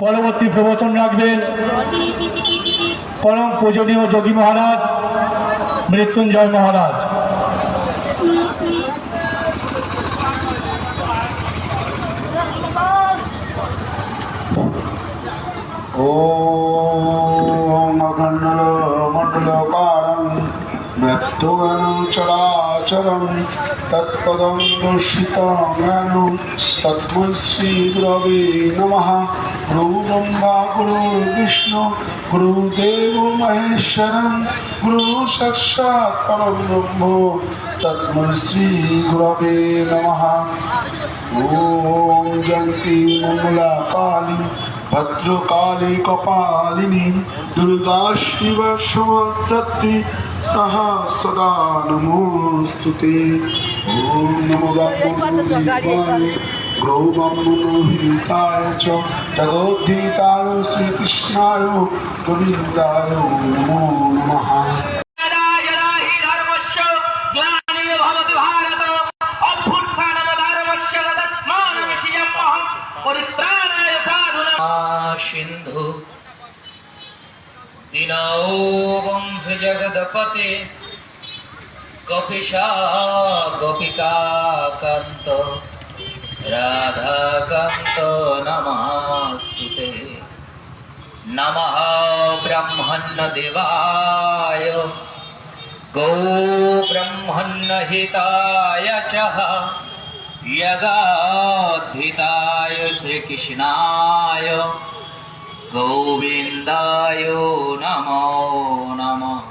পরবর্তী প্রবচন রাখবেন পরম পূজনীয় যোগী মহারাজ মৃত্যুঞ্জয় মহারাজ। ओम अखंड मंडलकारं व्यक्तगनं चराचरं तत्पदं दर्शितं तस्मै श्री गुरवे नमः। गुरु ब्रह्मा गुरु विष्णु गुरुदेव महेश्वरं गुरु साक्षात् परं ब्रह्म तस्मै श्री गुरवे नमः। ओम जयंती मंगला काली भद्रकाली कपालिनी दुर्गा शिव समर्धत्री सहा सदा नमोस्तुते। ओम नमो ब्रह्मणोहिताय गौ ब्रह्मणोहिताय च जगोद्धिताय श्रीकृष्णाय गोविन्दाय नमो नमः। सिंधु दीनौ बंधु जगदपते गोपीशा गोपिका कांत राधा कांत नमस्ते। नमः ब्रह्मण्य देवाय गौ ब्रह्मण्य हिताय च यगाधिताय श्रीकृष्णाय गोविन्दाय नमो नमः।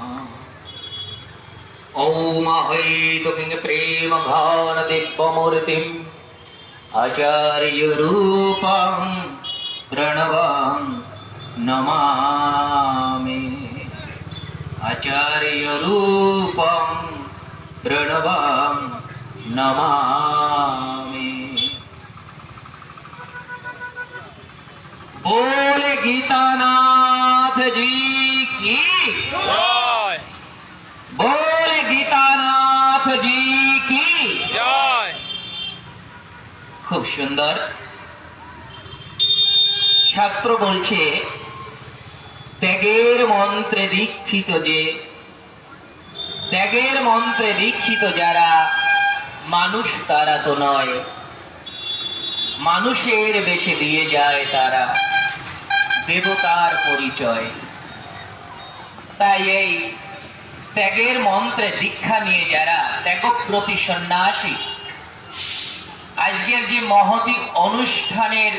ॐ अहैतुकीं प्रेम भावन दिव्यमूर्तिम् आचार्यरूपं प्रणवं नमामि। आचार्यरूपं प्रणवं नमामि। बोले गीतानाथ जी की जय। बोले गीतानाथ जी की जय। खूब सुंदर शास्त्र बोलছে ত্যাগের মন্ত্রে দীক্ষিত যে ত্যাগের মন্ত্রে দীক্ষিত যারা মানুষ তারা তো নয়, মানুষের বেশে দিয়ে যায় তারা দেবতার পরিচয়। তাই এই ত্যাগের মন্ত্রে দীক্ষা নিয়ে যারা ত্যাগব্রতী সন্ন্যাসী আজকের যে মহতি অনুষ্ঠানের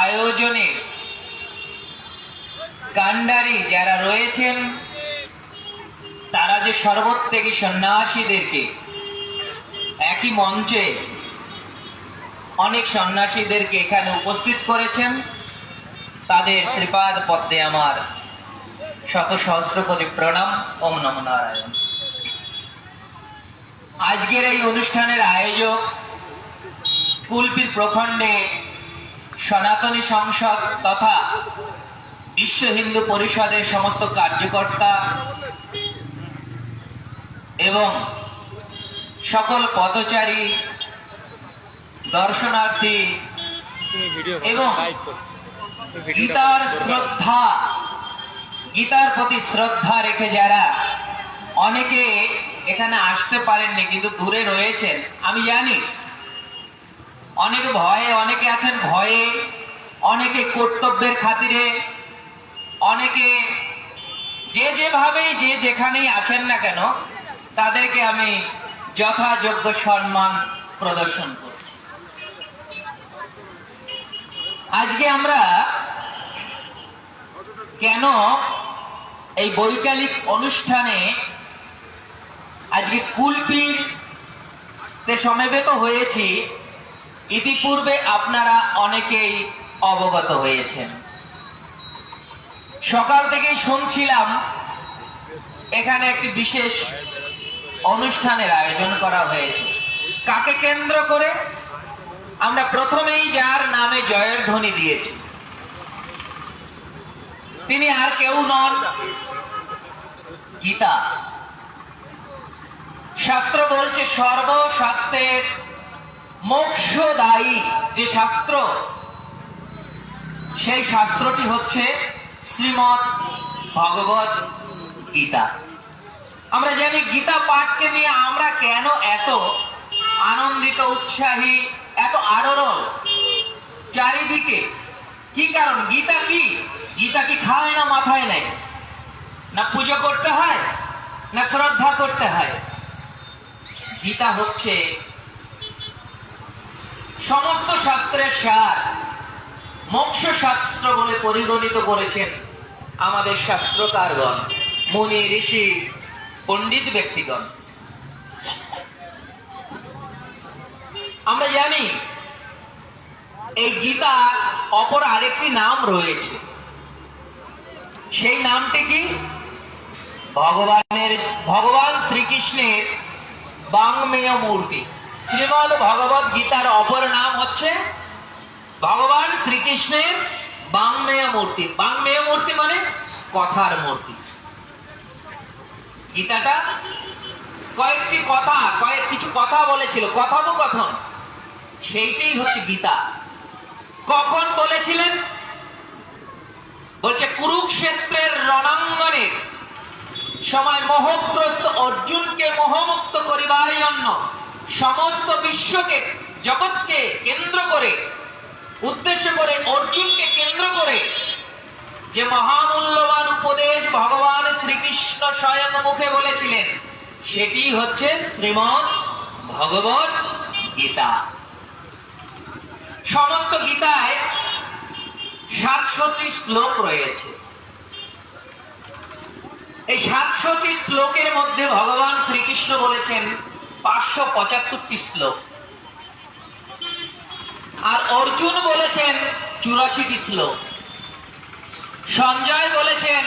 আয়োজনে কাণ্ডারি যারা রয়েছেন তারা যে সর্বত্যাগী সন্ন্যাসীদেরকে একই মঞ্চে অনেক সন্ন্যাসীদেরকে এখানে উপস্থিত করেছেন, তাদের শ্রীপাদ পদ্মে আমার শত সহস্র কোটি প্রণাম। ওম নমো নারায়ণ। আজকের এই অনুষ্ঠানের আয়োজক কুলপীর প্রখণ্ডে সনাতনী সংসদ তথা বিশ্ব হিন্দু পরিষদের সমস্ত কার্যকর্তা এবং সকল পথচারী দর্শনার্থী এবং গীতার প্রতি শ্রদ্ধা রেখে যারা অনেকে এখানে আসতে পারেননি কিন্তু দূরে রয়েছেন, আমি জানি অনেকে ভয়ে, অনেকে আছেন ভয়ে, অনেকে কর্তব্যের খাতিরে, অনেকে যে যেভাবেই যে যেখানেই আছেন না কেন তাদেরকে আমি যথাযোগ্য সম্মান প্রদর্শন করছি। আজকে আমরা কেন এই বৈকালিক অনুষ্ঠানে আজকে কুলপীর সমবেত হয়েছি ইতিপূর্বে আপনারা অনেকেই অবগত হয়েছেন। সকাল থেকেই শুনছিলাম এখানে একটি বিশেষ অনুষ্ঠানের আয়োজন করা হয়েছে। কাকে কেন্দ্র করে? আমরা প্রথমেই যার নামে জয়ের ধ্বনি দিয়েছি তিনি আর কেউ নন, গীতা। শাস্ত্র বলছে সর্বশাস্ত্রের মোক্ষদায়ী যে শাস্ত্র সেই শাস্ত্রটি হচ্ছে শ্রীমদ্ ভগবত গীতা। আমরা জানি গীতা পাঠকে নিয়ে আমরা কেন এত আনন্দিত, উৎসাহী, এত আলোড়ন চারিদিকে, কি কারণ? গীতা কি? গীতা কি খায় না মাথায় নেয়, না পুজো করতে হয়, না শ্রদ্ধা করতে হয়? গীতা হচ্ছে সমস্ত শাস্ত্রের সার, মোক্ষ শাস্ত্র বলে পরিগণিত করেছেন আমাদের শাস্ত্রকারগণ, মুনি ঋষি পণ্ডিত ব্যক্তিগণ। আমরা জানি এই গীতা অপর আরেকটি নাম রয়েছে, সেই নামটি কি? ভগবান শ্রীকৃষ্ণের বাংমেয় মূর্তি। শ্রীমদ্ ভগবত গীতার অপর নাম হচ্ছে ভগবান শ্রীকৃষ্ণের বাংমেয় মূর্তি। বাংমেয় মূর্তি মানে কথার মূর্তি। গীতাটা কিছু কথা বলেছিল, কথোপকথন, সেইটাই হচ্ছে গীতা। কখন বলেছিলেন? বলছে কুরুক্ষেত্রের রণাঙ্গনে সময় মোহগ্রস্ত অর্জুনকে মোহমুক্ত করিবার জন্য সমস্ত বিশ্বকে, জগৎকে কেন্দ্র করে, উদ্দেশ্য করে, অর্জুনকে কেন্দ্র করে যে মহামূল্যবান উপদেশ ভগবান শ্রীকৃষ্ণ স্বয়ং মুখে বলেছিলেন, সেটি হচ্ছে শ্রীমদ্ ভগবত গীতা। সমস্ত গীতায় 700টি শ্লোক রয়েছে। এই 700টি শ্লোকের মধ্যে ভগবান শ্রীকৃষ্ণ বলেছেন 575টি শ্লোক, আর অর্জুন বলেছেন 84টি শ্লোক, সঞ্জয় বলেছেন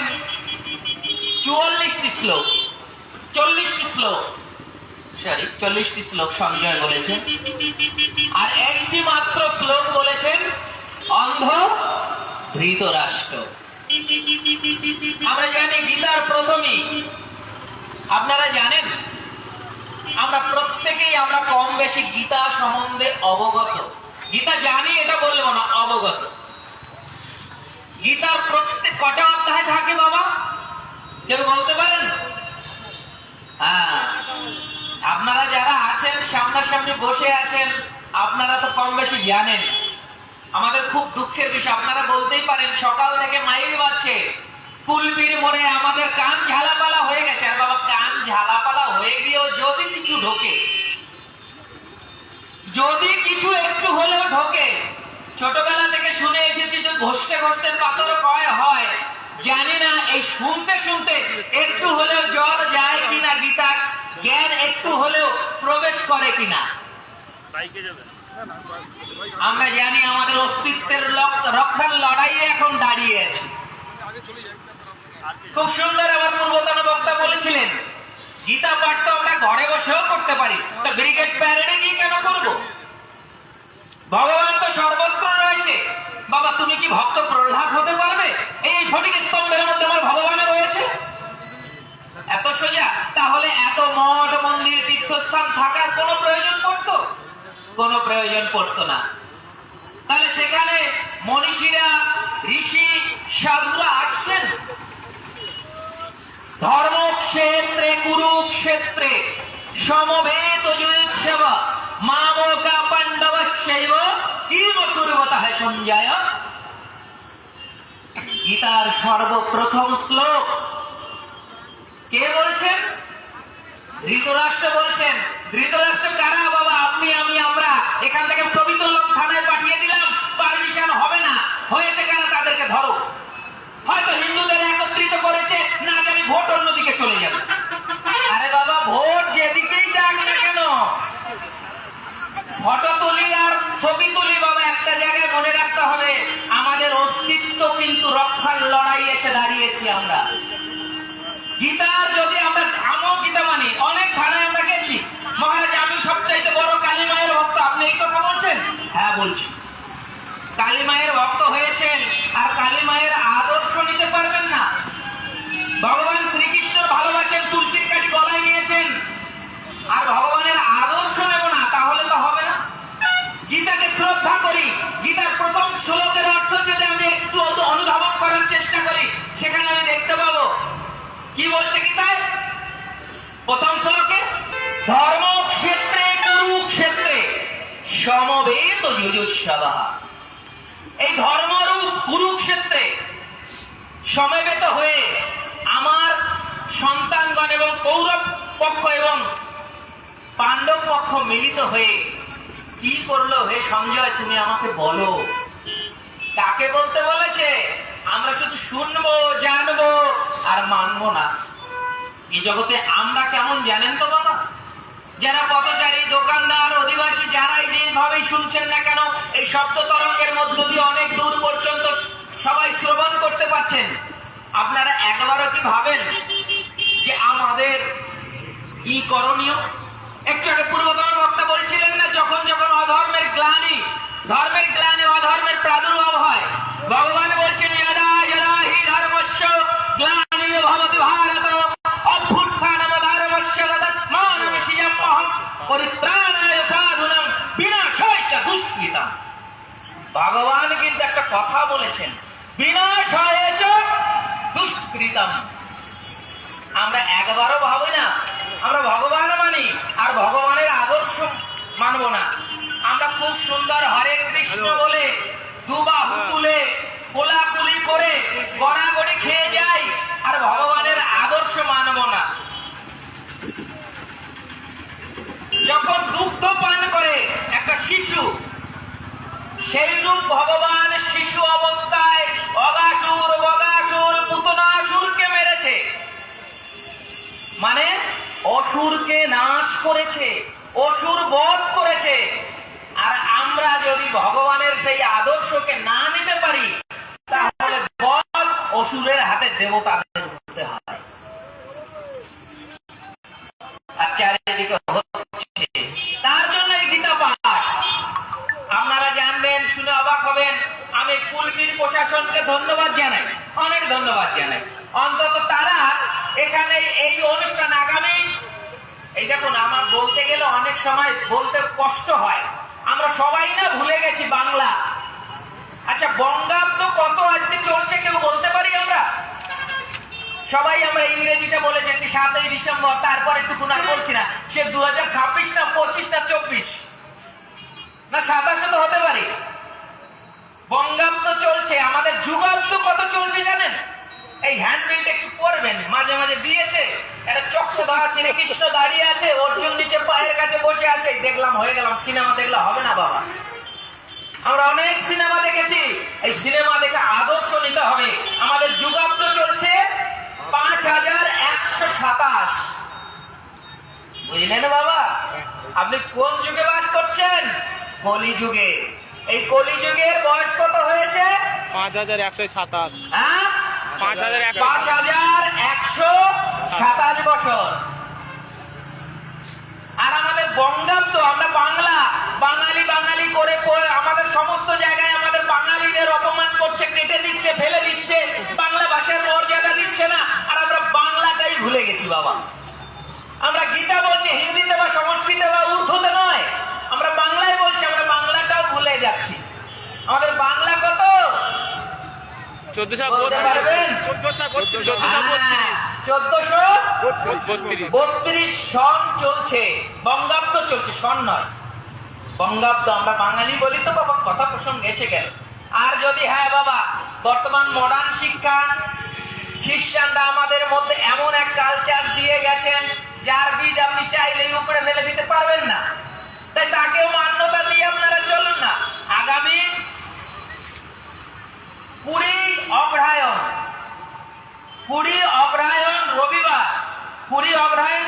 44টি শ্লোক, 40টি শ্লোক সঞ্জয় বলেছেন, আর একটি মাত্র শ্লোক বলেছেন অন্ধ ধৃতরাষ্ট্র। আমরা জানি গীতার প্রথমেই, আপনারা জানেন আমরা প্রত্যেকেই আমরা কম বেশি গীতা সম্বন্ধে অবগত। গীতা জানি এটা বলবো না, অবগত। গীতার প্রত্যেক কটা অধ্যায় থাকে বাবা, কেউ বলতে পারেন? হ্যাঁ, আপনারা যারা আছেন সামনাসামনি বসে আছেন, আপনারা তো কম বেশি জানেন। আমাদের খুব দুঃখের বিষয়, আপনারা বলতেই পারেন সকাল থেকে মাইক বাজছে, কুলবির মোড়ে আমাদের কান ঝালাপালা হয়ে গেছে। আর বাবা, কান ঝালাপালা হয়ে গিয়েও যদি কিছু ঢোকে, যদি কিছু একটু হলেও ঢোকে, ছোটবেলা থেকে শুনে এসেছি যে ঘষতে ঘষতে পাথর ক্ষয় হয়। জানি না এই শুনতে শুনতে একটু হলেও জল যায় কিনা, গীতার জ্ঞান একটু হলেও প্রবেশ করে কিনা। আমরা জানি আমাদের অস্তিত্বের রক্ষার লড়াইয়ে এখন দাঁড়িয়ে আছে। খুব সুন্দর আমার পূর্বতন বক্তা বলেছিলেন, গীতা পাঠ তো আমরা ঘরে বসেও করতে পারি, তো ব্রিগেড প্যারেডে গিয়ে কেন করবো? ভগবান তো সর্বত্র রয়েছে। বাবা, তুমি কি ভক্ত প্রহ্লাদ হতে পারবে? এই ফটিক স্তম্ভের মধ্যে আমার ভগবান রয়েছে। এত সোজা? তাহলে এত মঠ মন্দির তীর্থস্থান থাকার কোনো প্রয়োজন পড়তো? কোনো প্রয়োজন পড়তো না। তাহলে সেখানে মনীষীরা, ঋষি, সাধুরা আসছেন। ধর্মক্ষেত্রে কুরুক্ষেত্রে সমবেত যুদ্ধ মামকা পাণ্ডবস্যৈব কিম কুর্বতঃ সঞ্জয়। গীতার সর্বপ্রথম শ্লোক কে বলছেন? ধৃতরাষ্ট্র বলছেন। ধৃতরাষ্ট্র কারা বাবা? আপনি, আমি, আমরা। এখান থেকে ছবি তুললাম, থানায় পাঠিয়ে দিলাম, পারমিশন হবে না। হয়েছে কারা? তাদেরকে ধরো। হয়তো হিন্দুদের একত্রিত করেছে, না জানি ভোট অন্যদিকে চলে যাবে। আরে বাবা, ভোট যেদিকেই যাক না কেন, ফটো তুলি আর ছবি তুলি বাবা, একটা জায়গায় মনে রাখতে হবে, আমাদের অস্তিত্ব কিন্তু রক্ষার লড়াই এসে দাঁড়িয়েছি আমরা। গীতার যদি আমরা থামো, গীতা মানি, অনেক থানায় আমরা গেছি, মহারাজ আমি সবচাইতে বড় কালী মায়ের ভক্ত, আপনি এই কথা বলছেন? হ্যাঁ বলছি। কালী মায়ের ভক্ত হয়েছেন আর কালী মায়ের আদর্শ নিতে পারবেন না? ভগবান শ্রীকৃষ্ণ ভালোবাসেন, তুলসীর কাঠি গলায় নিয়েছেন, আর ভগবানের আদর্শ নেব না, তাহলে তো হবে না। গীতাকে শ্রদ্ধা করি। গীতার প্রথম শ্লোকের অর্থ যদি আমি একটু প্রথম শ্লোকে ধর্মক্ষেত্রে কুরুক্ষেত্রে সমবেত যুযুৎসবঃ। এই ধর্মরূপ কুরুক্ষেত্রে সমবেত হয়ে আমার সন্তানগণ এবং কৌরব পক্ষ এবং পাণ্ডব পক্ষ মিলিত হয়ে কি করলো? হে সঞ্জয়, তুমি আমাকে বলো, কাকে বলতে বলেছে? আমরা শুধু শুনবো, জানবো আর মানবো না। এই জগতে আমরা কেমন জানেন তো বাবা? যারা পথচারী, দোকানদার, অধিবাসী, যারাই যেভাবেই শুনছেন না কেন, এই শব্দ তরঙ্গের মধ্য দিয়ে অনেক দূর পর্যন্ত সবাই শ্রবণ করতে পাচ্ছেন। আপনারা একবারও কি ভাবেন যে আমাদের কি করণীয়? একটু আগে পূর্বতন বক্তা বলেছিলেন না, যখন যখন অধর্মের গ্লানি, ধর্মের গ্লানি, অধর্মের প্রাদুর্ভাব হয়, ভগবান বলছেন যদা যদা হি ধর্মস্য গ্লানি ভবতি ভারত অভ্যুত্থানম ধর্মস্য তদাত্মানমস্যাম্যহং পরিত্রাণায় সাধুনাং বিনাশায় চ দুষ্কৃতাম। ভগবান কিন্তু একটা কথা বলেছেন, বিনাশায় চ দুষ্কৃতাম। আমরা একবারও ভাবি না আমরা ভগবান মানি আর ভগবানের আদর্শ মানব না। আমরা খুব সুন্দর হরে কৃষ্ণ বলে দুবাহু তুলে কোলাকুলি করে গড়াগড়ি খেয়ে যাই আর ভগবানের আদর্শ মানব না। যখন দুগ্ধ পান করে একটা শিশু, সেই রূপ ভগবান শিশু অবস্থায় অগাসুর, বগাসুর, পুতনাসুরকে মেরেছে, মানে অসুরকে নাশ করেছে, অসুর বধ করেছে। আর আমরা যদি ভগবানের সেই আদর্শকে না নিতে পারি, তাহলে বধ অসুরের হাতে দেবতাদের হতে হয়। আর চারিদিকে হচ্ছে, তার জন্য এই গীতা পাঠ আপনারা জানবেন, শুনে অবাক হবেন। আমি কুলবীর প্রশাসনকে ধন্যবাদ জানাই, অনেক ধন্যবাদ জানাই। অন্তত তারা এখানে এই অনুষ্ঠান আগামী, এই দেখুন, আমার বলতে গেলে অনেক সময় বলতে কষ্ট হয়, আমরা সবাই না ভুলে গেছি বাংলা। আচ্ছা, বঙ্গাব্দ কত আজকে চলছে কেউ বলতে পারি? আমরা সবাই আমরা ইংরেজিটা বলে যাচ্ছি 7ই ডিসেম্বর, তারপর একটু আর বলছি না সে 2026 না 25 না 24 না 27 তো হতে পারে। বঙ্গাব্দ চলছে, আমাদের যুগাব্দ কত চলছে জানেন? এই হ্যান্ডবিলটা একটু পড়বেন, মাঝে মাঝে দিয়েছে একটা চক্র ধরা শ্রীকৃষ্ণ দাঁড়িয়ে আছে, অর্জুন নিচে পায়ের কাছে বসে আছে। দেখলাম, হয়ে গেলাম, সিনেমা দেখলে হবে না বাবা। আমরা অনেক সিনেমা দেখেছি, এই সিনেমা দেখে আদর্শ নিতে হবে। আমাদের যুগাব্দ চলছে 5127। বুঝলেন বাবা? আপনি কোন যুগে বাস করছেন? কলি যুগে। এই কলি যুগের বয়স কত হয়েছে? 5127। হ্যাঁ, 5127 বছর। আর আমাদের বঙ্গাব্দ, আমরা বাংলা, বাঙালি বাঙালি করে আমাদের সমস্ত জায়গায় আমাদের বাঙালিদের অপমান করছে, কেটে দিচ্ছে, ফেলে দিচ্ছে, বাংলা ভাষার মর্যাদা দিচ্ছে না। আর আমরা বাংলাটাই ভুলে গেছি বাবা। আমরা গীতা বলছি হিন্দিতে বা সংস্কৃতে বা উর্দুতে নয়, আমরা বাংলায় বলছি, আমরা বাংলাটাও ভুলে যাচ্ছি। আমাদের বাংলা কত? 1432 সন চলছে, বঙ্গাব্দ চলছে, সন নয় বঙ্গাব্দ। আমরা বাঙালি বলি তো বাবা, কথা প্রসঙ্গ এসে গেল। আর যদি হ্যাঁ বাবা, বর্তমান মডার্ন শিক্ষা, খ্রিস্টানরা আমাদের মধ্যে এমন এক কালচার দিয়ে গেছেন যার বীজ আপনি চাইলেই উপরে ফেলে দিতে পারবেন না, তাই তাকেও মান্যতা দিয়ে আপনারা চলুন না। আগামী 20 অগ্রহায়ণ রবিবার, 20 অগ্রহায়ণ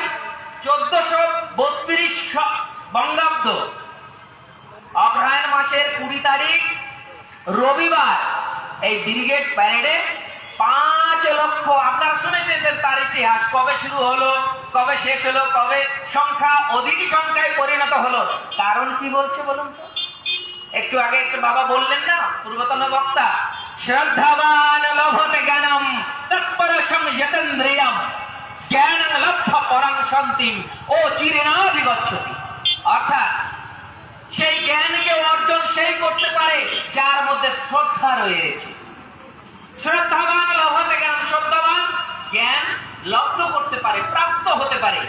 1432 বঙ্গাব্দ, অগ্রহায়ণ মাসের 20 তারিখ রবিবার, এই ব্রিগেড প্যারেডে 5 লক্ষ, আপনারা শুনেছেন তার ইতিহাস, কবে শুরু হলো, কবে শেষ হলো, কবে সংখ্যা অধিক সংখ্যায় পরিণত হলো। কারণ কি বলছে বলুন তো? একটু আগে একটু বাবা বললেন না, পূর্বতন বক্তা, শ্রদ্ধাবান লভতে জ্ঞানম তৎপরশং যতেন্দ্রিয়ম জ্ঞানং লব্ধ পরং শান্তিম ও চিরেনাধিগচ্ছতি। অর্থাৎ সেই জ্ঞানকে অর্জন সেই করতে পারে যার মধ্যে শ্রদ্ধা রয়েছে। শ্রদ্ধাবান লভতে জ্ঞান, শ্রদ্ধাবান জ্ঞান লব্ধ করতে পারে, প্রাপ্ত হতে পারে।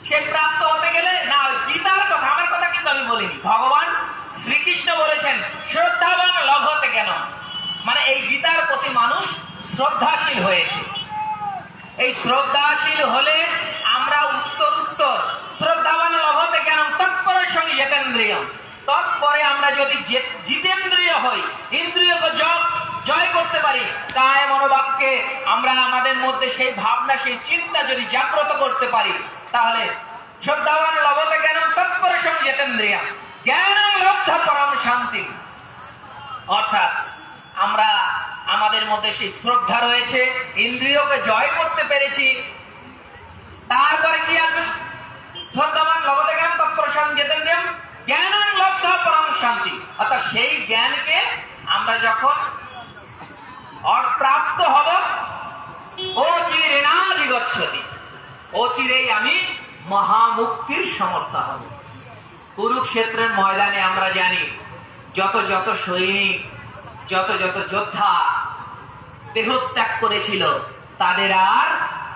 সে প্রাপ্ত হতে গেলে না, গীতার কথা, আমার কথা কিন্তু আমি বলিনি। ভগবান শ্রীকৃষ্ণ বলেছেন শ্রদ্ধাবান লভতে কেন, মানে এই গীতার প্রতি মানুষ শ্রদ্ধাশীল হয়েছে। এই শ্রদ্ধাশীল হলে আমরা উত্তর শ্রদ্ধাবান লভতে কেন তৎপরের সঙ্গে জিতেন্দ্রিয়, তৎপরে আমরা যদি জিতেন্দ্রিয় হই, ইন্দ্রিয়কে জয় করতে পারি, কায় মনোবাক্যে আমরা আমাদের মধ্যে সেই ভাবনা, সেই চিন্তা যদি জাগ্রত করতে পারি, তাহলে শ্রদ্ধাবান লভতে জ্ঞান তৎপরের সঙ্গে জিতেন্দ্রিয় জ্ঞানং লব্ধা পরম শান্তি, অর্থাৎ আমরা আমাদের মধ্যে সেই শ্রদ্ধা রয়েছে, ইন্দ্রিয়কে জয় করতে পেরেছি। তারপরে কি আসবে? শ্রদ্ধাবান লভতে জ্ঞান তৎপরের সঙ্গে জিতেন্দ্রিয় জ্ঞানং লব্ধা পরম শান্তি, অর্থাৎ সেই জ্ঞানকে আমরা যখন প্রাপ্ত হব, অচিরেণাধিগচ্ছতি, অচিরেই আমি মহামুক্তির সমর্থ হব। কুরুক্ষেত্রের ময়দানে আমরা জানি যত যত সৈনিক, যত যত যোদ্ধা দেহত্যাগ করেছিল, তাদের আর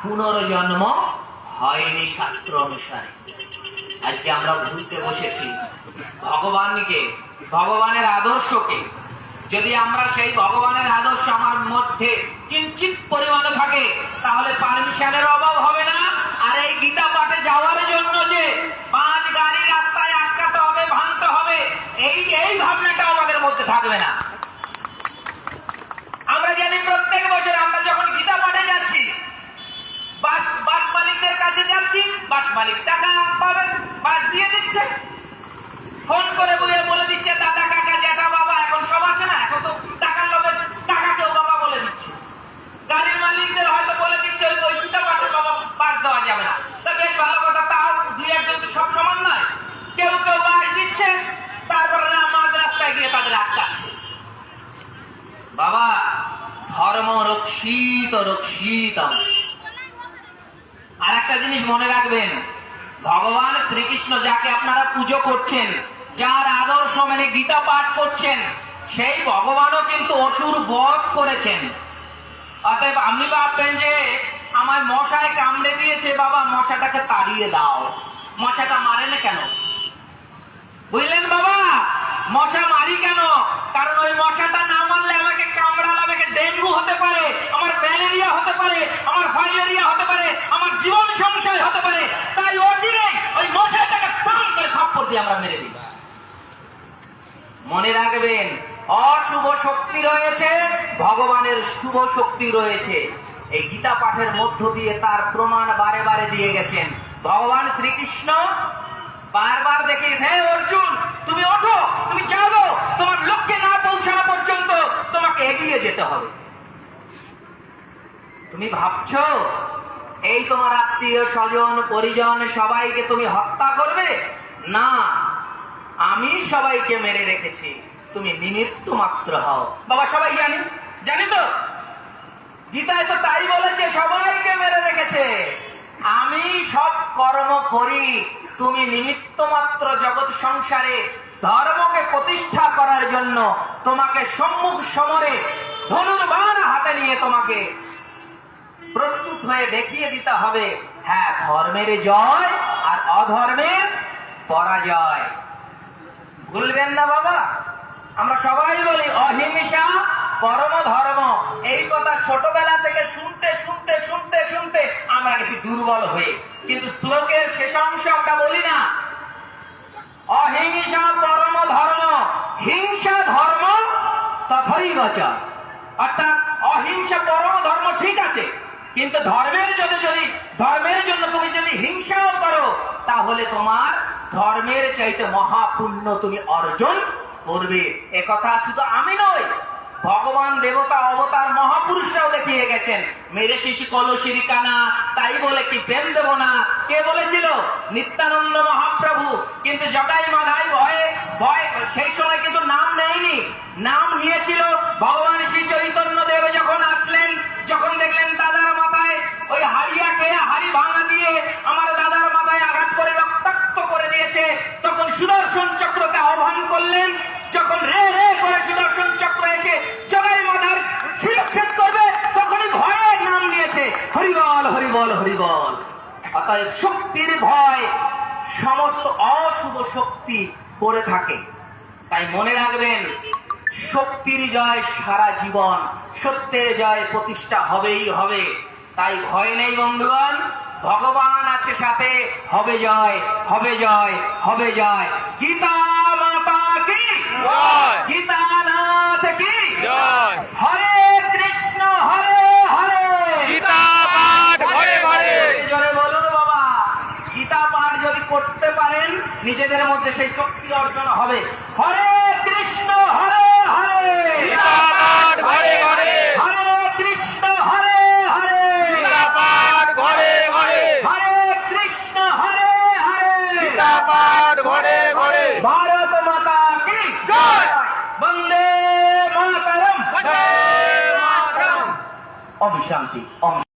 পুনর্জন্ম হয়নি শাস্ত্র অনুসারে। আজকে আমরা ভুলতে বসেছি ভগবানকে, ভগবানের আদর্শকে। যদি আমরা সেই ভগবানের আদর্শ আমার মধ্যে কিঞ্চিত পরিমাণে থাকে, তাহলে পারমিশনের অভাব হবে না। আর এই গীতা পাঠে যাওয়ার জন্য যে 5 গাড়ি রাস্তায় আটকাতে হবে, ভাঙতে হবে, এই ভাবনাটা আমাদের মধ্যে থাকবে না। আমরা জানি প্রত্যেক বছর আমরা যখন গীতা পাঠে যাচ্ছি, বাস মালিকদের কাছে যাচ্ছি, বাস মালিক টাকা পাবেন, বাস দিয়ে দিচ্ছে, ফোন করে বলে দিচ্ছে দাদা কাকা জ্যাঠা বাবা, এখন সব আছে না, এখন তো টাকার লোভে টাকাকেও বাবা বলে দিচ্ছে। গাড়ির মালিকদের হয়তো বলে দিচ্ছে ওই গীতা পাঠে বাবা বাস দেওয়া যাবে না। তা বেশ ভালো কথা, তাও 2-1 জন সব সমান নয়, কেউ কেউ বাস দিচ্ছে, তারপরে মাঝ রাস্তায় গিয়ে তাদের আটকাচ্ছে। বাবা, ধর্ম রক্ষিত রক্ষিতম। আর একটা জিনিস মনে রাখবেন, ভগবান শ্রীকৃষ্ণ যাকে আপনারা পুজো করছেন, যার আদর্শ মেনে গীতা পাঠ করছেন, সেই ভগবানও কিন্তু অসুর বধ করেছেন। অতএব আপনি ভাববেন যে আমার মশায় কামড়ে দিয়েছে, বাবা মশাটাকে তাড়িয়ে দাও, মশাটা মারে না কেন? বুঝলেন বাবা, মশা মারি কেন? কারণ ওই মশাটা না মারলে আমাকে কামড়ালে আমাকে ডেঙ্গু হতে পারে, আমার ম্যালেরিয়া হতে পারে, আমার ফাইলেরিয়া হতে পারে, আমার জীবন সংশয় হতে পারে। তাই অচিরেই ওই মশাটাকে টান করে থাপ্পড় দিয়ে আমরা মেরে দিই। মনে রাখবেন, অশুভ শক্তি রয়েছে, ভগবানের শুভ শক্তি রয়েছে। এই গীতা পাঠের মধ্য দিয়ে তার প্রমাণ বারে বারে দিয়ে গেছেন। ভগবান শ্রীকৃষ্ণ বারবার দেখিয়েছে, হে অর্জুন তুমি ওঠো, তুমি জাগো, তোমার লক্ষ্যে না পৌঁছানো পর্যন্ত তোমাকে এগিয়ে যেতে হবে। তুমি ভাবছো এই তোমার আত্মীয় স্বজন পরিজন সবাইকে তুমি হত্যা করবে? না, আমি সবাইকে মেরে রেখেছি, তুমি নিমিত্ত মাত্র হও। বাবা সবাই জানি তো, গীতায় তো তাই বলেছে, সবাইকে মেরে রেখেছে। আমি সব কর্ম করি, তুমি নিমিত্ত মাত্র। জগৎ সংসারে ধর্মকে প্রতিষ্ঠা করার জন্য তোমাকে সম্মুখ সমরে ধনুর্বাণ হাতে নিয়ে তোমাকে প্রস্তুত হয়ে দেখিয়ে দিতে হবে, হ্যাঁ ধর্মের জয় আর অধর্মের পরাজয়। ভুলবেন না বাবা, আমরা সবাই বলি অহিংসা পরম ধর্ম। এই কথা ছোটবেলা থেকে শুনতে শুনতে শুনতে শুনতে আমরা গেছি দুর্বল হয়ে, কিন্তু শ্লোকের শেষ অংশ আমরা বলি না, অহিংসা পরম ধর্ম, হিংসা ধর্ম তথৈব চ। অর্থাৎ অহিংসা পরম ধর্ম ঠিক আছে, কিন্তু ধর্মের জন্য তুমি যদি হিংসাও করো, তাহলে তোমার ধর্মের চাইতে মহাপুণ্য তুমি অর্জন করবে। একথা শুধু আমি নই, ভগবান দেবতা অবতার মহাপুরুষরাও দেখিয়ে গেছেন। মেরেছিস কলসির কানা, তাই বলে কি প্রেম দেব না? কে বলেছিল? নিত্যানন্দ মহাপ্রভু। কিন্তু জগাই মাধাই ভয় সেই সময় কিন্তু নাম নেয়নি, নাম নিয়েছিল ভগবান শ্রী চৈতন্য দেব। যখন আসলেন, যখন দেখলেন দাদার মাথায় ওই হাড়িয়াকে হাড়ি ভাঙা দিয়ে আমার দাদার মাথায় আঘাত করে রক্তাক্ত করে দিয়েছে, তখন সুদর্শন চক্রকে আহ্বান করলেন। যখন রে রে করে সুদর্শন চক্র এসে জগাই মাধার শিরচ্ছেদ করবে, তখনই ভয়ে নাম নিয়েছে হরিবল হরিবল হরিবল। অর্থাৎ অতএব শক্তির ভয় সমস্ত অশুভ শক্তি করে থাকে। তাই মনে রাখবেন, শক্তির জয় সারা জীবন, সত্যের জয় প্রতিষ্ঠা হবেই হবে। তাই ভয় নেই বন্ধুগণ, ভগবান আছে সাথে, হবে জয়, হবে জয়, হবে জয়। গীতা মাতা কি জয়। গীতানাথ কি জয়। হরে কৃষ্ণ হরে হরে। গীতা পাঠ ঘরে ঘরে। জোরে বলুন বাবা। গীতা পাঠ যদি করতে পারেন, নিজেদের মধ্যে সেই শক্তি অর্জন হবে। হরে কৃষ্ণ হরে হরে। গীতা পাঠ ঘরে ঘরে। হরে কৃষ্ণ হরে হরে। গীতা পাঠ ঘরে ঘরে। হরে কৃষ্ণ হরে হরে। গীতা পাঠ ঘরে ঘরে। ভারত মাতা কি জয়। বন্দে মাতরম। বন্দে মাতরম। ওম শান্তি। ওম